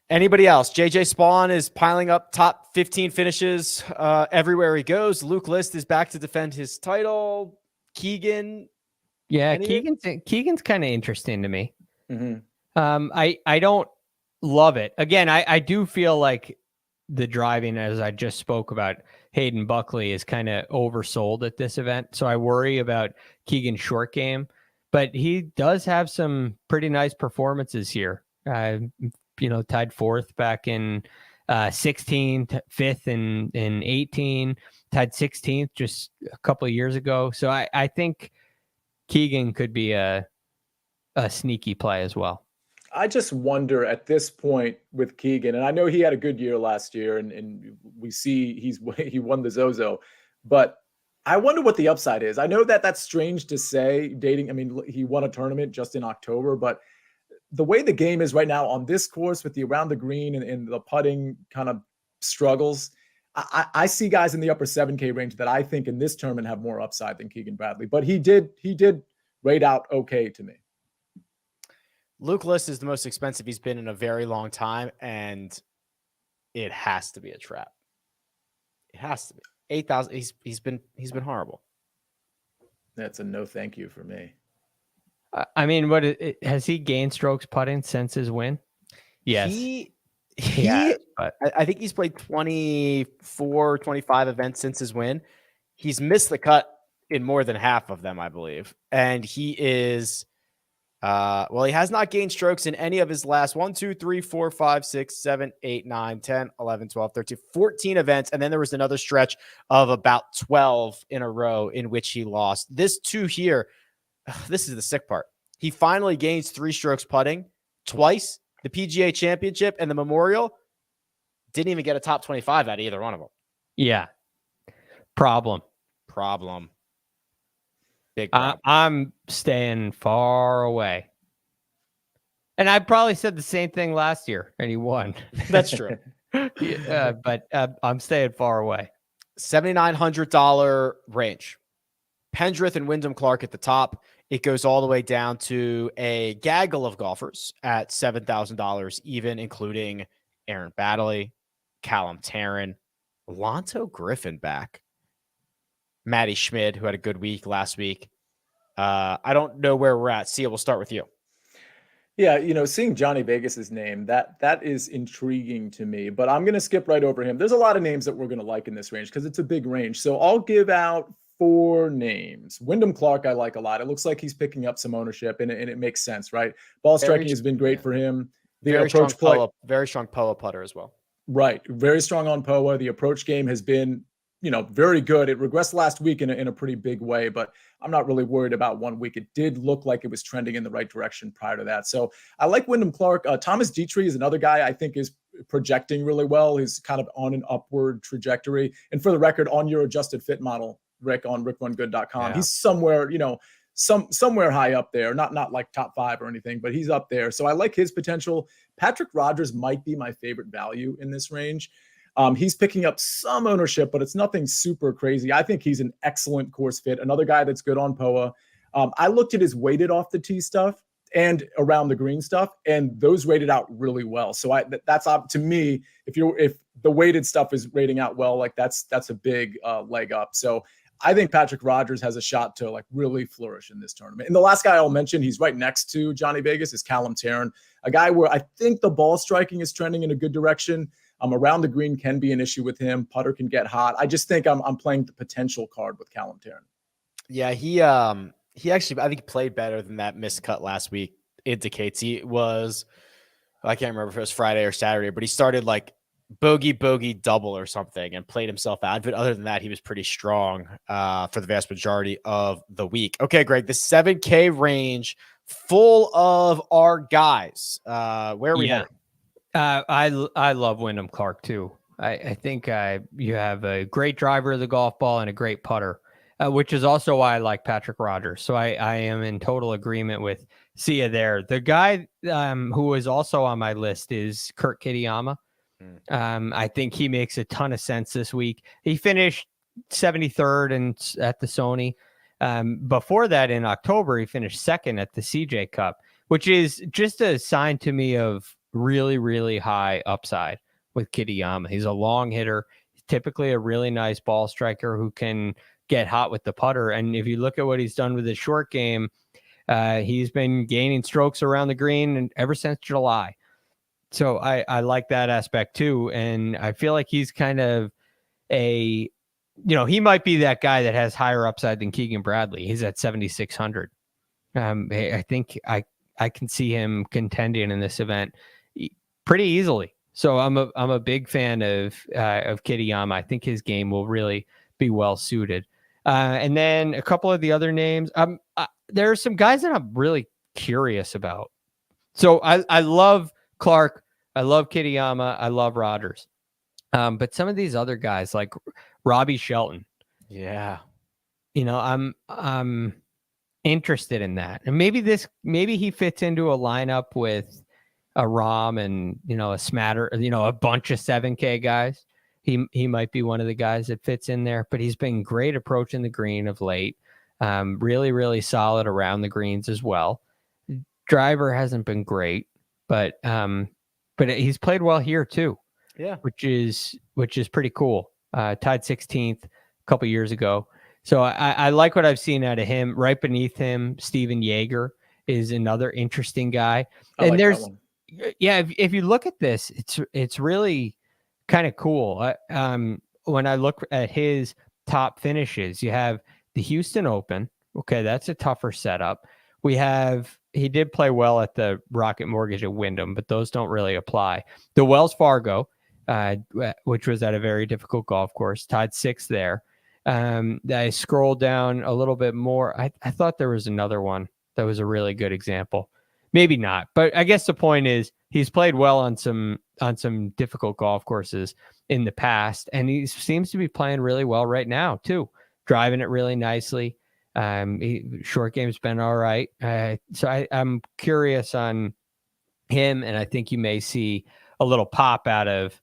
Anybody else? JJ Spawn is piling up top 15 finishes everywhere he goes. Luke List is back to defend his title. Keegan. Yeah, Keegan's kind of interesting to me. Mm-hmm. I don't love it. Again, I do feel like the driving, as I just spoke about, Hayden Buckley is kind of oversold at this event. So I worry about Keegan's short game, but he does have some pretty nice performances here. Tied fourth back in 16, fifth in 18, tied 16th just a couple of years ago. So I think Keegan could be a sneaky play as well. I just wonder at this point with Keegan, and I know he had a good year last year, and we see he won the Zozo, but I wonder what the upside is. I know that's strange to say dating. I mean, he won a tournament just in October, but the way the game is right now on this course with the around the green and the putting kind of struggles, I see guys in the upper 7K range that I think in this tournament have more upside than Keegan Bradley, but he did rate out okay to me. Luke List is the most expensive he's been in a very long time, and it has to be a trap. It has to be 8,000. He's been horrible. That's a no thank you for me. I mean, has he gained strokes putting since his win? Yes. I think he's played 24, 25 events since his win. He's missed the cut in more than half of them, I believe. And he is, he has not gained strokes in any of his last 1, 2, 3, 4, 5, 6, 7, 8, 9, 10, 11, 12, 13, 14 events. And then there was another stretch of about 12 in a row in which he lost. This two here, this is the sick part. He finally gains 3 strokes putting twice, the PGA Championship and the Memorial. Didn't even get a top 25 out of either one of them. Yeah. Problem. Big problem. I'm staying far away. And I probably said the same thing last year, and he won. That's true. But I'm staying far away. $7,900 range. Pendrith and Wyndham Clark at the top. It goes all the way down to a gaggle of golfers at $7,000 even, including Aaron Baddeley, Callum Tarrant, Lonto Griffin back, Matty Schmid, who had a good week last week. I don't know where we're at. Sia, we'll start with you. Yeah, seeing Johnny Vegas's name, that is intriguing to me, but I'm going to skip right over him. There's a lot of names that we're going to like in this range because it's a big range. So I'll give out 4 names. Wyndham Clark, I like a lot. It looks like he's picking up some ownership, and it makes sense, right? Ball striking has been great for him. The approach play, very strong POA putter as well. Right. Very strong on POA. The approach game has been, very good. It regressed last week in a pretty big way, but I'm not really worried about 1 week. It did look like it was trending in the right direction prior to that. So I like Wyndham Clark. Thomas Dietrich is another guy I think is projecting really well. He's kind of on an upward trajectory. And for the record, on your adjusted fit model, Rick, on rickrungood.com, he's somewhere, somewhere high up there, not like top 5 or anything, but he's up there. So I like his potential. Patrick Rodgers might be my favorite value in this range. He's picking up some ownership, but it's nothing super crazy. I think he's an excellent course fit. Another guy that's good on POA. I looked at his weighted off the tee stuff and around the green stuff, and those rated out really well. So that's to me, if the weighted stuff is rating out well, like that's a big leg up. So I think Patrick Rodgers has a shot to really flourish in this tournament. And the last guy I'll mention, he's right next to Johnny Vegas, is Callum Tarrant, a guy where I think the ball striking is trending in a good direction. Around the green can be an issue with him. Putter can get hot. I just think I'm playing the potential card with Callum Tarrant. Yeah, he actually, I think he played better than that missed cut last week indicates. He was, I can't remember if it was Friday or Saturday, but he started bogey double or something and played himself out. But other than that, he was pretty strong for the vast majority of the week. Okay, Greg, the 7K range full of our guys. Where are we heading? I love Wyndham Clark too. I think you have a great driver of the golf ball and a great putter, which is also why I like Patrick Rogers. So I am in total agreement with Sia there. The guy who is also on my list is Kurt Kitayama. I think he makes a ton of sense this week. He finished 73rd at the Sony. Before that, in October, he finished second at the CJ Cup, which is just a sign to me of really, really high upside with Kitayama. He's a long hitter, typically a really nice ball striker who can get hot with the putter. And if you look at what he's done with his short game, he's been gaining strokes around the green ever since July. So I like that aspect too. And I feel like he's kind of he might be that guy that has higher upside than Keegan Bradley. He's at 7,600. I think I can see him contending in this event pretty easily. So I'm a big fan of Kitayama. I think his game will really be well suited. And then a couple of the other names. There are some guys that I'm really curious about. So I love Clark. I love Kitayama. I love Rogers. But some of these other guys like Robbie Shelton. Yeah. I'm interested in that. And maybe he fits into a lineup with a Rom and, a smatter, a bunch of 7K guys. He might be one of the guys that fits in there, but he's been great approaching the green of late. Really, really solid around the greens as well. Driver hasn't been great, but he's played well here too. Yeah. Which is pretty cool. Tied 16th a couple years ago. So I like what I've seen out of him. Right beneath him, Steven Yeager is another interesting guy. And there's, if you look at this, it's really kind of cool. When I look at his top finishes, you have the Houston Open. Okay, that's a tougher setup. He did play well at the Rocket Mortgage at Wyndham, but those don't really apply. The Wells Fargo, which was at a very difficult golf course, tied 6th there. I scrolled down a little bit more. I thought there was another one that was a really good example. Maybe not, but I guess the point is he's played well on some difficult golf courses in the past, and he seems to be playing really well right now too, driving it really nicely. Short game's been all right. So I'm curious on him, and I think you may see a little pop out of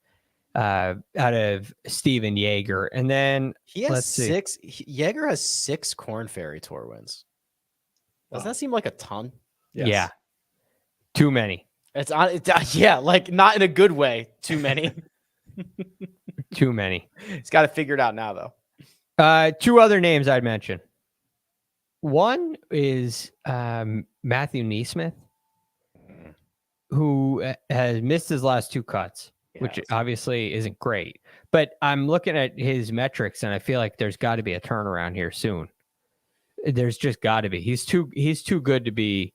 Steven Yeager. And then he has Yeager has 6 Korn Ferry Tour wins. Doesn't that seem like a ton? Yes. Yeah. Too many. It's like not in a good way. Too many. Too many. He's got to figure it out now though. 2 other names I'd mention. One is Matthew Neesmith, who has missed his last 2 cuts, which obviously isn't great. But I'm looking at his metrics, and I feel like there's got to be a turnaround here soon. There's just got to be. He's too good to be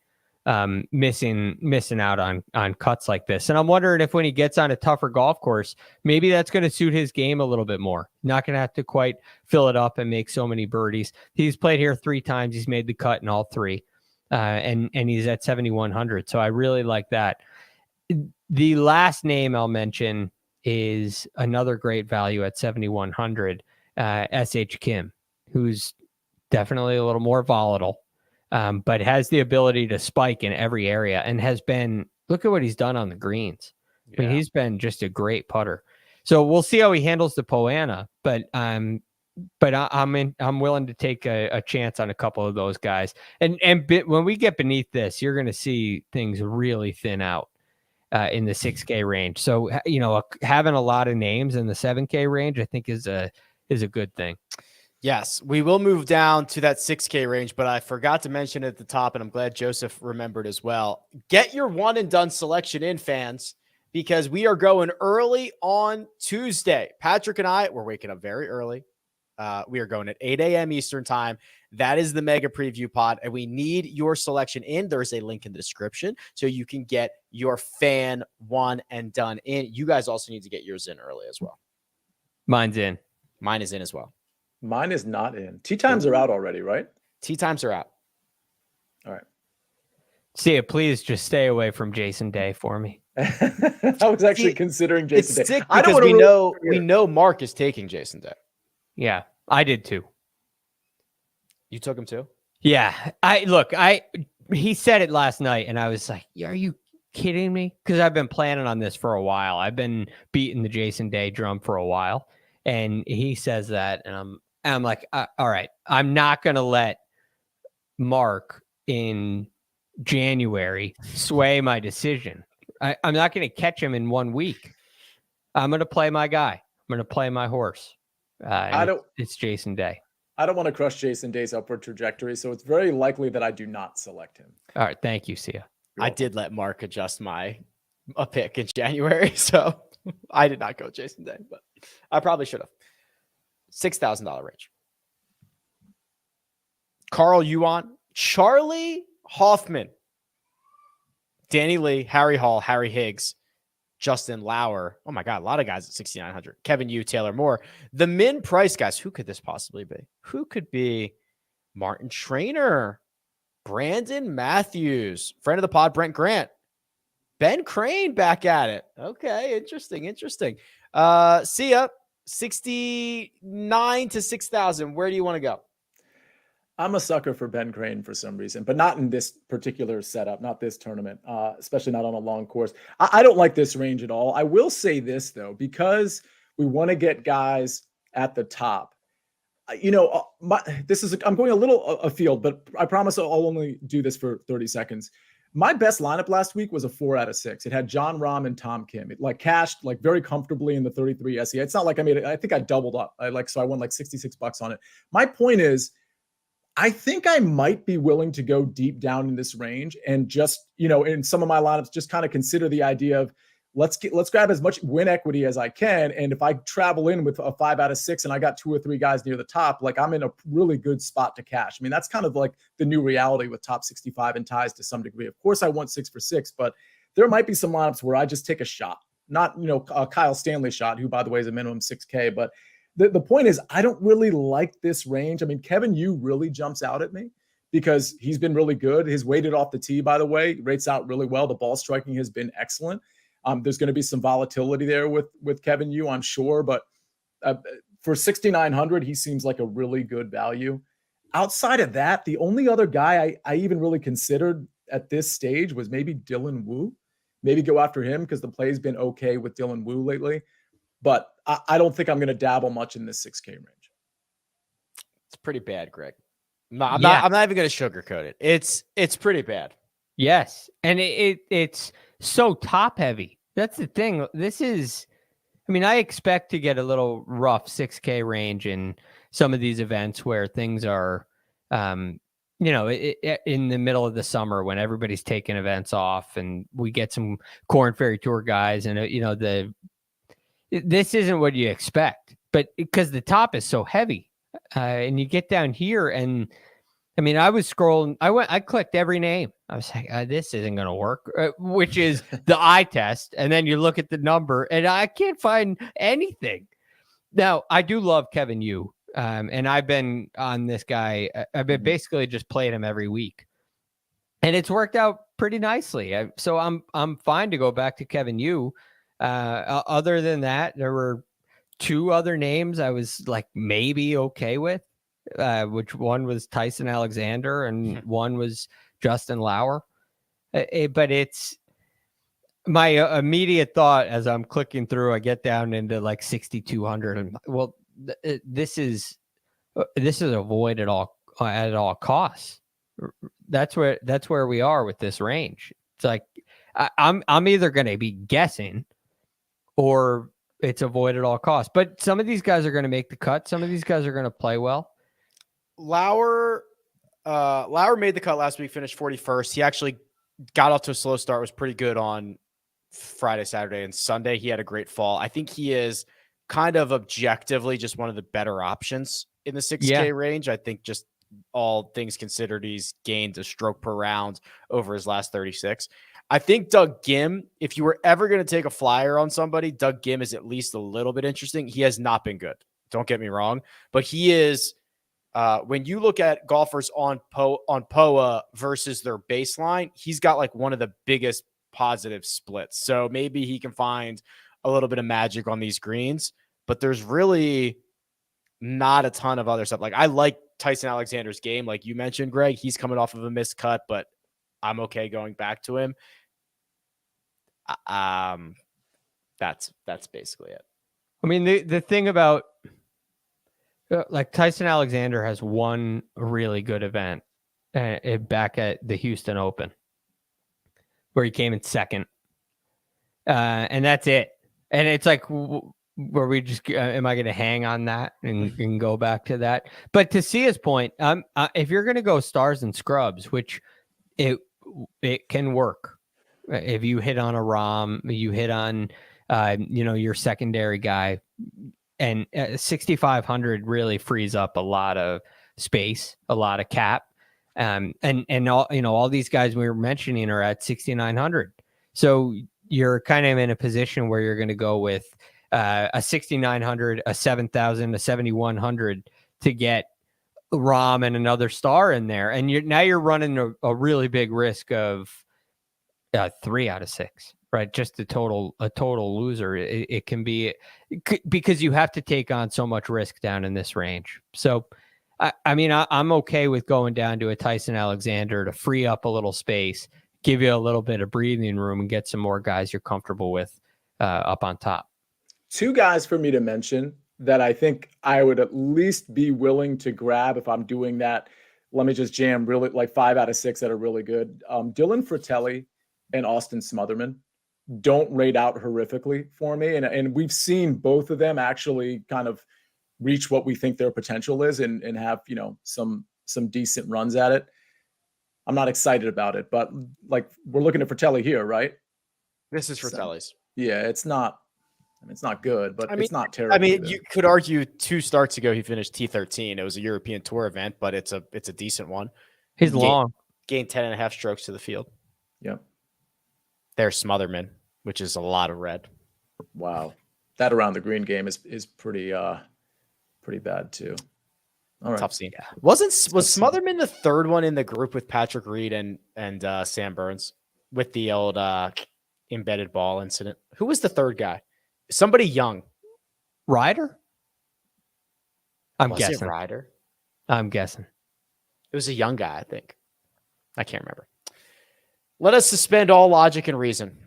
missing out on cuts like this. And I'm wondering if when he gets on a tougher golf course, maybe that's going to suit his game a little bit more. Not going to have to quite fill it up and make so many birdies. He's played here 3 times. He's made the cut in all 3. And he's at 7,100. So I really like that. The last name I'll mention is another great value at 7,100, S.H. Kim, who's definitely a little more volatile. But has the ability to spike in every area and has been, look at what he's done on the greens. Yeah. I mean, he's been just a great putter. So we'll see how he handles the Poana, but I'm willing to take a chance on a couple of those guys. And when we get beneath this, you're going to see things really thin out in the 6K range. So, having a lot of names in the 7K range, I think is a good thing. Yes, we will move down to that 6K range, but I forgot to mention it at the top, and I'm glad Joseph remembered as well. Get your one and done selection in, fans, because we are going early on Tuesday. Patrick and I, we're waking up very early. We are going at 8 a.m. Eastern time. That is the mega preview pod, and we need your selection in. There's a link in the description so you can get your fan one and done in. You guys also need to get yours in early as well. Mine's in. Mine is in as well. Mine is not in. Tee times are out already, right? Tee times are out. All right. See, please just stay away from Jason Day for me. I was actually considering Jason Day. It's sick I don't because wanna we know Mark is taking Jason Day. Yeah, I did too. You took him too? Yeah. He said it last night and I was like, are you kidding me? Because I've been planning on this for a while. I've been beating the Jason Day drum for a while. And he says that, and I'm like, all right, I'm not going to let Mark in January sway my decision. I'm not going to catch him in 1 week. I'm going to play my guy. I'm going to play my horse. It's Jason Day. I don't want to crush Jason Day's upward trajectory, so it's very likely that I do not select him. All right, thank you, Sia. I did let Mark adjust a pick in January, so I did not go Jason Day, but I probably should have. $6,000 range. Carl Yuan, Charlie Hoffman, Danny Lee, Harry Hall, Harry Higgs, Justin Lauer. Oh my God, a lot of guys at 6,900. Kevin Yu, Taylor Moore. The min price guys, who could this possibly be? Who could be Martin Trainer, Brandon Matthews, friend of the pod, Brent Grant, Ben Crane back at it. Okay, interesting. See ya. 69 to 6,000. Where do you want to go? I'm a sucker for Ben Crane for some reason, but not in this particular setup, not this tournament, especially not on a long course. I don't like this range at all. I will say this, though, because we want to get guys at the top. I'm going a little afield, but I promise I'll only do this for 30 seconds. My best lineup last week was a 4 out of 6. It had John Rahm and Tom Kim. It cashed very comfortably in the 33 SE. It's not like I made it. I think I doubled up. So I won $66 on it. My point is, I think I might be willing to go deep down in this range and just, in some of my lineups, just kind of consider the idea of let's grab as much win equity as I can. And if I travel in with a 5 out of 6 and I got 2 or 3 guys near the top, I'm in a really good spot to cash. I mean, that's kind of the new reality with top 65 and ties to some degree. Of course, I want 6 for 6, but there might be some lineups where I just take a shot, not, a Kyle Stanley shot, who, by the way, is a minimum 6K, but the point is, I don't really like this range. I mean, Kevin Yu really jumps out at me because he's been really good. His weighted off the tee, by the way, rates out really well. The ball striking has been excellent. There's going to be some volatility there with Kevin Yu, I'm sure. But for 6,900, he seems like a really good value. Outside of that, the only other guy I even really considered at this stage was maybe Dylan Wu. Maybe go after him because the play's been okay with Dylan Wu lately. But I don't think I'm going to dabble much in this 6K range. It's pretty bad, Greg. I'm not even going to sugarcoat it. It's pretty bad. Yes, and it's so top heavy. That's the thing. I expect to get a little rough 6K range in some of these events where things are, in the middle of the summer when everybody's taking events off and we get some Corn Ferry Tour guys and, this isn't what you expect, but because the top is so heavy and you get down here and I was scrolling, I clicked every name. I was like, this isn't going to work, which is the eye test. And then you look at the number and I can't find anything. Now I do love Kevin Yu. And I've been on this guy. I've been basically just playing him every week and it's worked out pretty nicely. So I'm fine to go back to Kevin Yu. Other than that, there were 2 other names I was maybe okay with, which one was Tyson Alexander and one was Justin Lauer. But it's my immediate thought as I'm clicking through, I get down into 6,200 and this is avoid at all costs. That's where we are with this range. It's I'm either going to be guessing or it's avoid at all costs. But some of these guys are going to make the cut. Some of these guys are going to play well. Lauer made the cut last week, finished 41st. He actually got off to a slow start, was pretty good on Friday, Saturday, and Sunday. He had a great fall. I think he is kind of objectively just one of the better options in the 6K range. I think just all things considered, he's gained a stroke per round over his last 36. I think Doug Gim, if you were ever going to take a flyer on somebody, Doug Gim is at least a little bit interesting. He has not been good. Don't get me wrong, but he is, when you look at golfers on POA versus their baseline, he's got one of the biggest positive splits. So maybe he can find a little bit of magic on these greens, but there's really not a ton of other stuff. Like I like Tyson Alexander's game. Like you mentioned, Greg, he's coming off of a missed cut, but I'm okay going back to him. That's basically it. I mean, the thing about like Tyson Alexander has one really good event back at the Houston Open where he came in second. And that's it. And it's like, where we just, am I going to hang on that and go back to that? But to see his point, if you're going to go stars and scrubs, which it can work. If you hit on a Rahm, you hit on, your secondary guy, and 6,500 really frees up a lot of space, a lot of cap. And all these guys we were mentioning are at 6,900. So you're kind of in a position where you're going to go with a 6,900, a 7,000, a 7,100 to get Rahm and another star in there. And you're running a really big risk of 3 out of 6, right? Just a total loser. It can be because you have to take on so much risk down in this range. So, I'm okay with going down to a Tyson Alexander to free up a little space, give you a little bit of breathing room, and get some more guys you're comfortable with up on top. 2 guys for me to mention that I think I would at least be willing to grab if I'm doing that. Let me just jam really like 5 out of 6 that are really good. Dylan Fratelli and Austin Smotherman don't rate out horrifically for me. And we've seen both of them actually kind of reach what we think their potential is and have, some decent runs at it. I'm not excited about it, but like we're looking at Fratelli here, right? This is Fratelli's. Yeah, it's not good, but it's not terrible. You could argue 2 starts ago he finished T13. It was a European Tour event, but it's a decent one. He's long. Gained 10.5 strokes to the field. Yep. There's Smotherman, which is a lot of red. Wow. That around the green game is pretty bad too. All right. Tough scene. Was Smotherman the third one in the group with Patrick Reed and Sam Burns with the old embedded ball incident? Who was the third guy? Somebody young. Ryder? Was it Ryder? I'm guessing. It was a young guy, I think. I can't remember. Let us suspend all logic and reason,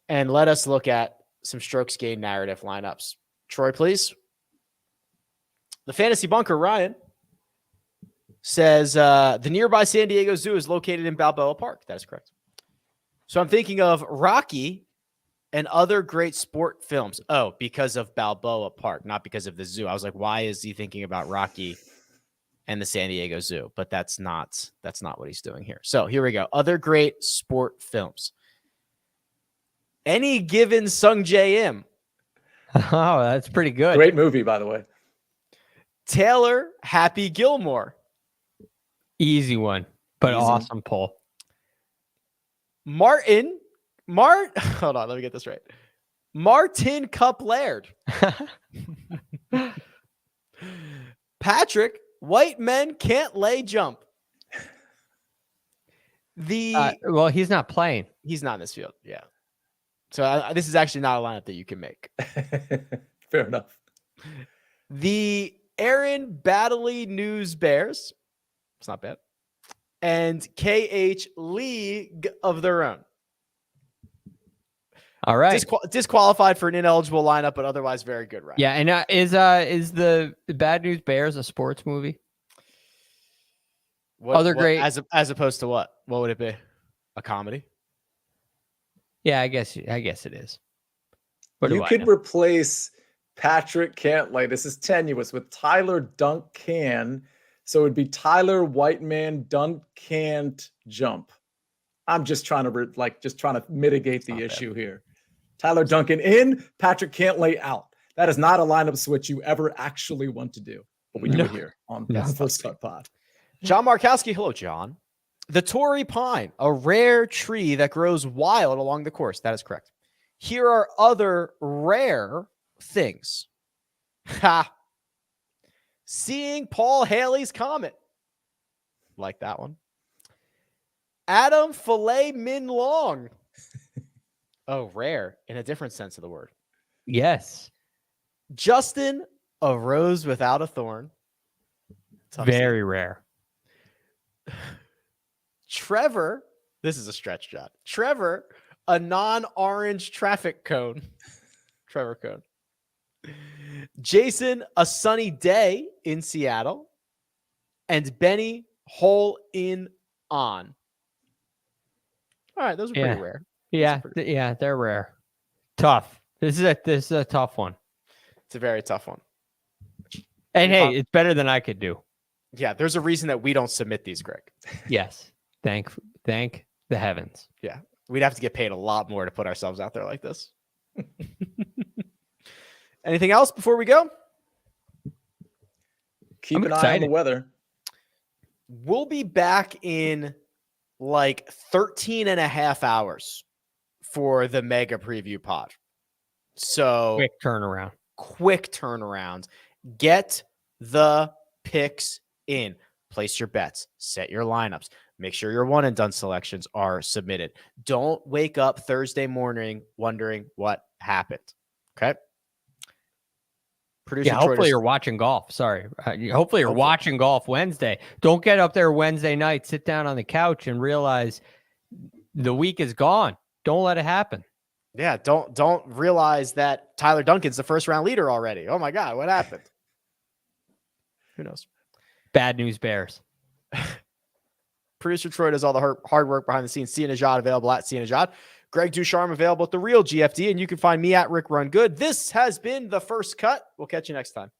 and let us look at some strokes gained narrative lineups. Troy, please. The Fantasy Bunker, Ryan, says the nearby San Diego Zoo is located in Balboa Park. That is correct. So I'm thinking of Rocky and other great sport films. Oh, because of Balboa Park, not because of the zoo. I was like, why is he thinking about Rocky and the San Diego Zoo? But that's not what he's doing here. So here we go. Other great sport films. Any Given Sung J M. Oh, that's pretty good. Great movie, by the way. Taylor Happy Gilmore. Easy one, but Easy. Awesome pull. Hold on, let me get this right. Martin Cup Laird. Patrick, White Men Can't Lay Jump. Well, he's not playing. He's not in this field. Yeah. So this is actually not a lineup that you can make. Fair enough. The Aaron Baddeley News Bears. It's not bad. And KH League of Their Own. All right. Disqualified for an ineligible lineup, but otherwise very good, right? Yeah, and is the Bad News Bears a sports movie? Great as opposed to what? What would it be? A comedy? Yeah, I guess it is. You could replace Patrick Cantlay. This is tenuous with Tyler Dunk Can. So it'd be Tyler Whiteman Dunk Can't Jump. I'm just trying to mitigate the issue here. Tyler Duncan in, Patrick Cantlay out. That is not a lineup switch you ever actually want to do. But we do it here on the First Cut Pod. John Markowski. Hello, John. The Torrey Pine, a rare tree that grows wild along the course. That is correct. Here are other rare things. Ha. Seeing Paul Haley's Comet. Like that one. Adam Filet Min Long. Oh, rare in a different sense of the word. Yes. Justin, a rose without a thorn. Tough Very rare. Trevor, this is a stretch shot. Trevor, a non-orange traffic cone. Trevor cone. Jason, a sunny day in Seattle. And Benny, hole in on. All right, those are pretty rare. Yeah, they're rare. Tough. This is a tough one. It's a very tough one. And hey, it's better than I could do. Yeah, there's a reason that we don't submit these, Greg. Yes. Thank the heavens. Yeah. We'd have to get paid a lot more to put ourselves out there like this. Anything else before we go? Keep an eye on the weather. We'll be back in like 13 and a half hours for the mega preview pod. So quick turnaround. Get the picks in. Place your bets. Set your lineups. Make sure your one and done selections are submitted. Don't wake up Thursday morning wondering what happened. Okay. Producer hopefully you're watching golf. Sorry. Hopefully you're watching golf Wednesday. Don't get up there Wednesday night, sit down on the couch and realize the week is gone. Don't let it happen. Yeah. Don't realize that Tyler Duncan's the first round leader already. Oh my God. What happened? Who knows? Bad news bears. Producer Troy does all the hard work behind the scenes. Nejad available at Nejad. Greg DuCharme available at The Real GFD. And you can find me at Rick Run Good. This has been The First Cut. We'll catch you next time.